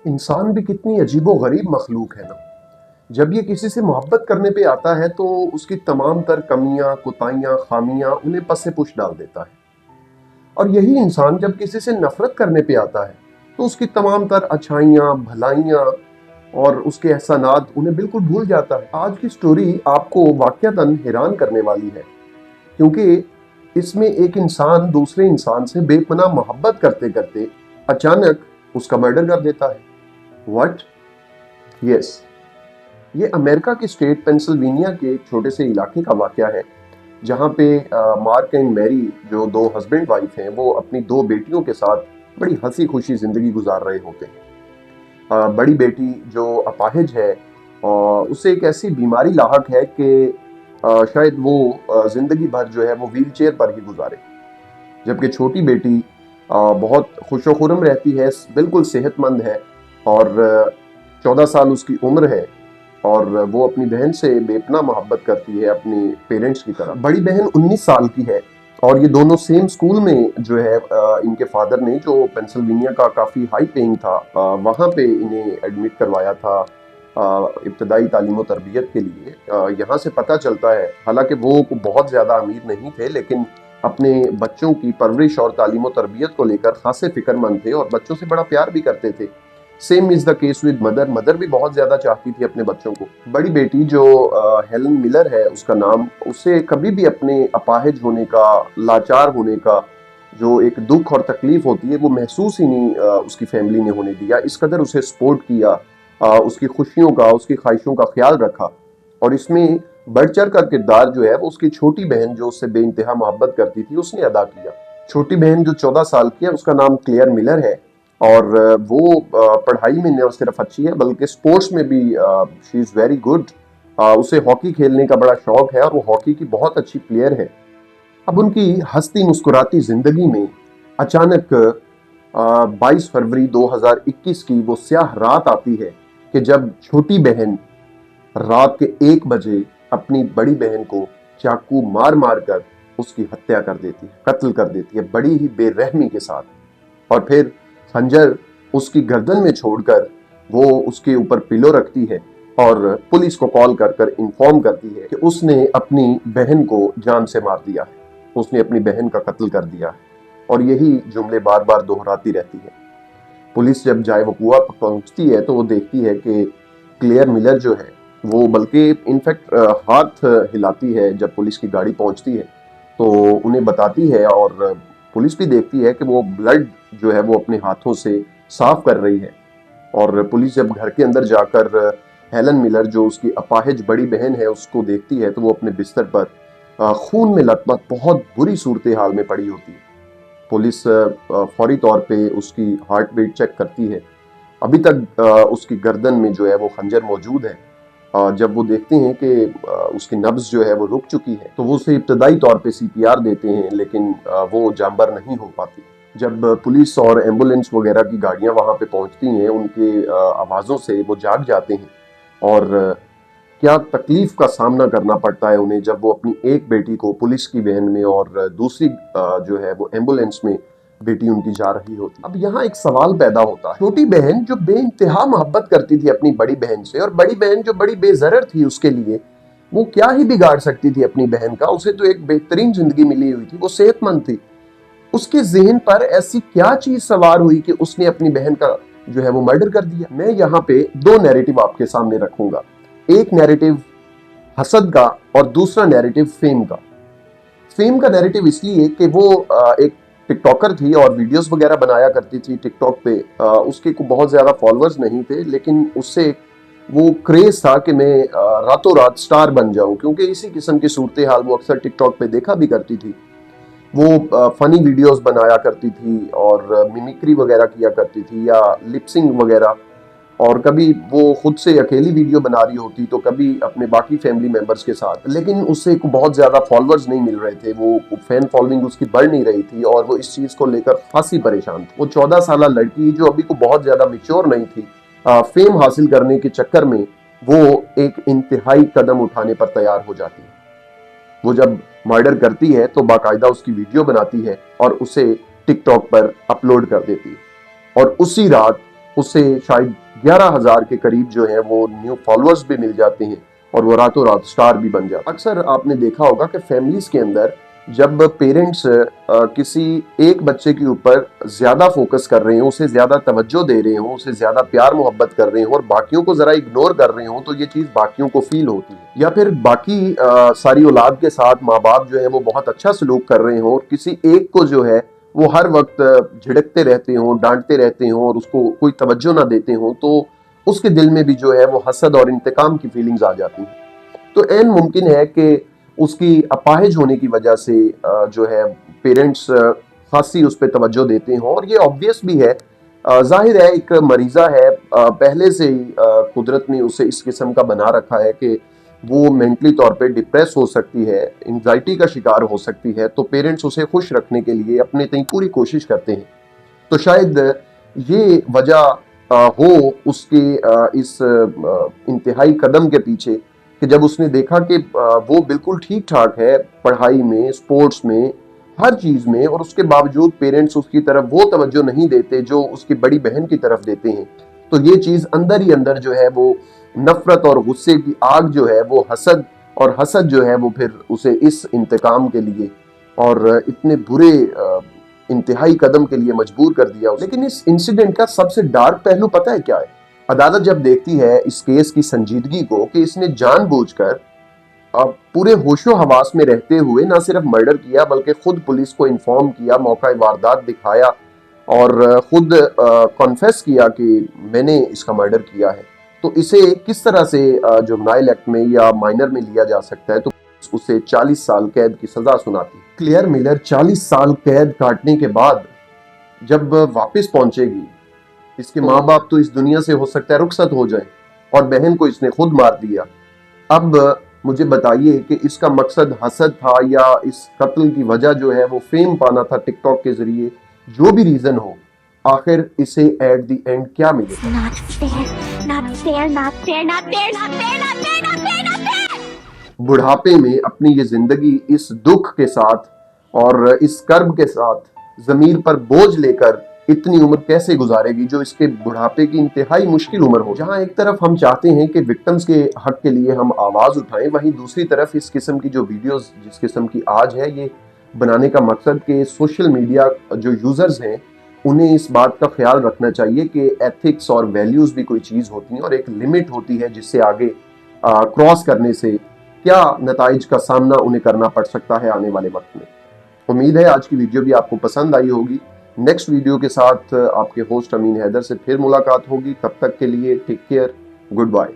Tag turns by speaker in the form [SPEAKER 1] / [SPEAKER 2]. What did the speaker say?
[SPEAKER 1] इंसान भी कितनी अजीबो-गरीब मखलूक है ना। जब ये किसी से मोहब्बत करने पे आता है तो उसकी तमाम तर कमियां, कोताहियां, खामियां उन्हें पसे पुश डाल देता है। और यही इंसान जब किसी से नफरत करने पे आता है तो उसकी तमाम तर अच्छाइयां, भलाइयां और उसके एहसानात उन्हें बिल्कुल भूल जाता है। आज की स्टोरी आपको वाकयातन हैरान करने वाली है, क्योंकि इसमें एक इंसान दूसरे इंसान से बेपनाह मोहब्बत करते करते अचानक उसका मर्डर कर देता है। व्हाट? यस, ये अमेरिका के स्टेट पेंसिल्वेनिया के एक छोटे से इलाके का वाकया है, जहाँ पे मार्क एंड मैरी जो दो हस्बैंड वाइफ हैं, वो अपनी दो बेटियों के साथ बड़ी हंसी खुशी जिंदगी गुजार रहे होते हैं। बड़ी बेटी जो अपाहिज है, उसे एक ऐसी बीमारी लाहक है कि शायद वो जिंदगी भर जो है वो व्हील चेयर पर ही गुजारे। जबकि छोटी बेटी बहुत खुशो खुरम रहती है, बिल्कुल सेहतमंद है और 14 साल उसकी उम्र है और वो अपनी बहन से बेपनाह मोहब्बत करती है, अपनी पेरेंट्स की तरह। बड़ी बहन 19 साल की है और ये दोनों सेम स्कूल में जो है इनके फादर ने, जो पेंसिल्वेनिया का काफ़ी हाई पेइंग था, वहाँ पे इन्हें एडमिट करवाया था इब्तदाई तालीम और तरबियत के लिए। यहाँ से पता चलता है, हालांकि वो बहुत ज़्यादा अमीर नहीं थे, लेकिन अपने बच्चों की परवरिश और तालीम और तरबियत को लेकर खासे फिक्रमंद थे और बच्चों से बड़ा प्यार भी करते थे। Same is the case with mother. Mother भी बहुत ज्यादा चाहती थी अपने बच्चों को। बड़ी बेटी जो हेलन मिलर है उसका नाम, उसे कभी भी अपने अपाहिज होने का, लाचार होने का जो एक दुख और तकलीफ होती है वो महसूस ही नहीं उसकी फैमिली ने होने दिया। इस कदर उसे सपोर्ट किया, उसकी खुशियों का, उसकी ख्वाहिशों का ख्याल रखा। और इसमें बढ़ चढ़ कर किरदार जो है वो उसकी छोटी बहन जो उससे बेइंतहा मोहब्बत करती थी उसने अदा किया। छोटी बहन जो 14 साल की है उसका नाम क्लेयर मिलर है और वो पढ़ाई में न सिर्फ अच्छी है बल्कि स्पोर्ट्स में भी शी इज़ वेरी गुड। उसे हॉकी खेलने का बड़ा शौक है और वो हॉकी की बहुत अच्छी प्लेयर है। अब उनकी हंसती मुस्कुराती जिंदगी में अचानक 22 फरवरी 2021 की वो स्याह रात आती है कि जब छोटी बहन रात के 1 बजे अपनी बड़ी बहन को चाकू मार मार कर उसकी हत्या कर देती है, कत्ल कर देती है बड़ी ही बेरहमी के साथ। और फिर खंजर उसकी गर्दन में छोड़कर वो उसके ऊपर पिलो रखती है और पुलिस को कॉल कर कर इन्फॉर्म करती है कि उसने अपनी बहन को जान से मार दिया है, उसने अपनी बहन का कत्ल कर दिया है। और यही जुमले बार बार दोहराती रहती है। पुलिस जब जाए वकुआ पहुंचती है तो वो देखती है कि क्लेयर मिलर जो है वो, बल्कि इनफैक्ट हाथ हिलाती है जब पुलिस की गाड़ी पहुंचती है, तो उन्हें बताती है और पुलिस भी देखती है कि वो ब्लड जो है वो अपने हाथों से साफ कर रही है। और पुलिस जब घर के अंदर जाकर हेलन मिलर जो उसकी अपाहिज बड़ी बहन है उसको देखती है तो वो अपने बिस्तर पर खून में लथपथ बहुत बुरी सूरत हाल में पड़ी होती है। पुलिस फौरी तौर पे उसकी हार्ट बीट चेक करती है। अभी तक उसकी गर्दन में जो है वो खंजर मौजूद है। जब वो देखते हैं कि उसकी नब्ज जो है वो रुक चुकी है तो वो उसे इब्तदाई तौर पे सीपीआर देते हैं, लेकिन वो जानबर नहीं हो पाती। जब पुलिस और एम्बुलेंस वगैरह की गाड़ियां वहां पे पहुंचती हैं, उनके आवाज़ों से वो जाग जाते हैं और क्या तकलीफ का सामना करना पड़ता है उन्हें जब वो अपनी एक बेटी को पुलिस की वैन में और दूसरी जो है वो एम्बुलेंस में बेटी उनकी जा रही होती। अब यहाँ एक सवाल पैदा होता है, छोटी बहन जो बेइंतहा मोहब्बत करती थी अपनी बड़ी बहन से, और बड़ी बहन जो बड़ी बेजरर थी उसके लिए, वो क्या ही बिगाड़ सकती थी अपनी बहन का? उसे तो एक बेहतरीन जिंदगी मिली हुई थी, वो सेहतमंद थी। उसके ज़हन पर ऐसी क्या चीज सवार हुई कि उसने अपनी बहन का जो है वो मर्डर कर दिया? मैं यहाँ पे दो नैरेटिव आपके सामने रखूंगा। एक नैरेटिव हसद का और दूसरा नैरेटिव फेम का। फेम का नैरेटिव इसलिए कि वो एक टिकटॉकर थी और वीडियोस वगैरह बनाया करती थी टिकटॉक पे। उसके को बहुत ज़्यादा फॉलोअर्स नहीं थे, लेकिन उससे वो क्रेज था कि मैं रातों रात स्टार बन जाऊं, क्योंकि इसी किस्म की सूरत हाल वो अक्सर टिकटॉक पे देखा भी करती थी। वो फनी वीडियोस बनाया करती थी और मिमिक्री वगैरह किया करती थी या लिपसिंग वगैरह। और कभी वो खुद से अकेली वीडियो बना रही होती तो कभी अपने बाकी फैमिली मेंबर्स के साथ, लेकिन उससे बहुत ज़्यादा फॉलोअर्स नहीं मिल रहे थे, वो फैन फॉलोइंग उसकी बढ़ नहीं रही थी और वो इस चीज़ को लेकर खासी परेशान थी। वो 14 साल लड़की जो अभी को बहुत ज़्यादा मिच्योर नहीं थी, फेम हासिल करने के चक्कर में वो एक इंतहाई कदम उठाने पर तैयार हो जाती है। वो जब मर्डर करती है तो बाकायदा उसकी वीडियो बनाती है और उसे टिकटॉक पर अपलोड कर देती है। और उसी रात उसे शायद 11,000 के करीब जो है वो न्यू फॉलोअर्स भी मिल जाते हैं और वो रातों रात स्टार भी बन जाता है। अक्सर आपने देखा होगा कि फैमिलीज के अंदर जब पेरेंट्स किसी एक बच्चे के ऊपर ज्यादा फोकस कर रहे हो, उसे ज्यादा तवज्जो दे रहे हो, उसे ज्यादा प्यार मोहब्बत कर रहे हो और बाकियों को जरा इग्नोर कर रहे हो, तो ये चीज बाकियों को फील होती है। या फिर बाकी सारी औलाद के साथ माँ बाप जो है वो बहुत अच्छा सलूक कर रहे हो और किसी एक को जो है वो हर वक्त झिड़कते रहते हो, डांटते रहते हो और उसको कोई तवज्जो ना देते हो, तो उसके दिल में भी जो है वो हसद और इंतकाम की फीलिंग्स आ जाती हैं। तो ऐन मुमकिन है कि उसकी अपाहिज होने की वजह से जो है पेरेंट्स खासी उस पर तवज्जो देते हो और ये ऑब्वियस भी है। जाहिर है एक मरीज़ा है, पहले से ही कुदरत ने उसे इस किस्म का बना रखा है कि वो मेंटली तौर पे डिप्रेस हो सकती है, एंजाइटी का शिकार हो सकती है, तो पेरेंट्स उसे खुश रखने के लिए अपने तय पूरी कोशिश करते हैं। तो शायद ये वजह हो उसके इस इंतहाई कदम के पीछे कि जब उसने देखा कि वो बिल्कुल ठीक ठाक है पढ़ाई में, स्पोर्ट्स में, हर चीज में, और उसके बावजूद पेरेंट्स उसकी तरफ वो तवज्जो नहीं देते जो उसकी बड़ी बहन की तरफ देते हैं। तो ये चीज अंदर ही अंदर जो है वो नफरत और गुस्से की आग जो है वो हसद, और हसद जो है वो फिर उसे इस इंतकाम के लिए और इतने बुरे इंतहाई कदम के लिए मजबूर कर दिया। लेकिन इस इंसिडेंट का सबसे डार्क पहलू पता है क्या है? अदालत जब देखती है इस केस की संजीदगी को कि इसने जानबूझकर पूरे होशो हवास में रहते हुए न सिर्फ मर्डर किया बल्कि खुद पुलिस को इन्फॉर्म किया, मौका वारदात दिखाया और खुद कॉन्फेस किया कि मैंने इसका मर्डर किया है, तो इसे किस तरह से जुवेनाइल एक्ट में या माइनर में लिया जा सकता है? तो उसे 40 साल कैद की सजा सुनाती। क्लेयर मिलर 40 साल कैद काटने के बाद जब वापस पहुंचेगी, इसके माँ बाप तो इस दुनिया से हो सकता है रुखसत हो जाए और बहन को इसने खुद मार दिया। अब मुझे बताइए कि इसका मकसद हसद था या इस कत्ल की वजह जो है वो फेम पाना था टिकटॉक के जरिए? जो भी रीजन हो, आखिर इसे एट द एंड क्या मिलेगा? बुढ़ापे में अपनी ये जिंदगी इस दुख के साथ और इस कर्ब के साथ जमीर पर बोझ लेकर इतनी उम्र कैसे गुजारेगी जो इसके बुढ़ापे की इंतहाई मुश्किल उम्र हो। जहां एक तरफ हम चाहते हैं कि विक्टिम्स के हक के लिए हम आवाज उठाएं, वहीं दूसरी तरफ इस किस्म की जो वीडियोस जिस किस्म की आज है, ये बनाने का मकसद कि सोशल मीडिया जो यूजर्स हैं उन्हें इस बात का ख्याल रखना चाहिए कि एथिक्स और वैल्यूज भी कोई चीज होती हैं और एक लिमिट होती है जिससे आगे क्रॉस करने से क्या नताइज का सामना उन्हें करना पड़ सकता है आने वाले वक्त में। उम्मीद है आज की वीडियो भी आपको पसंद आई होगी। नेक्स्ट वीडियो के साथ आपके होस्ट अमीन हैदर से फिर मुलाकात होगी। तब तक के लिए टेक केयर, गुड बाय।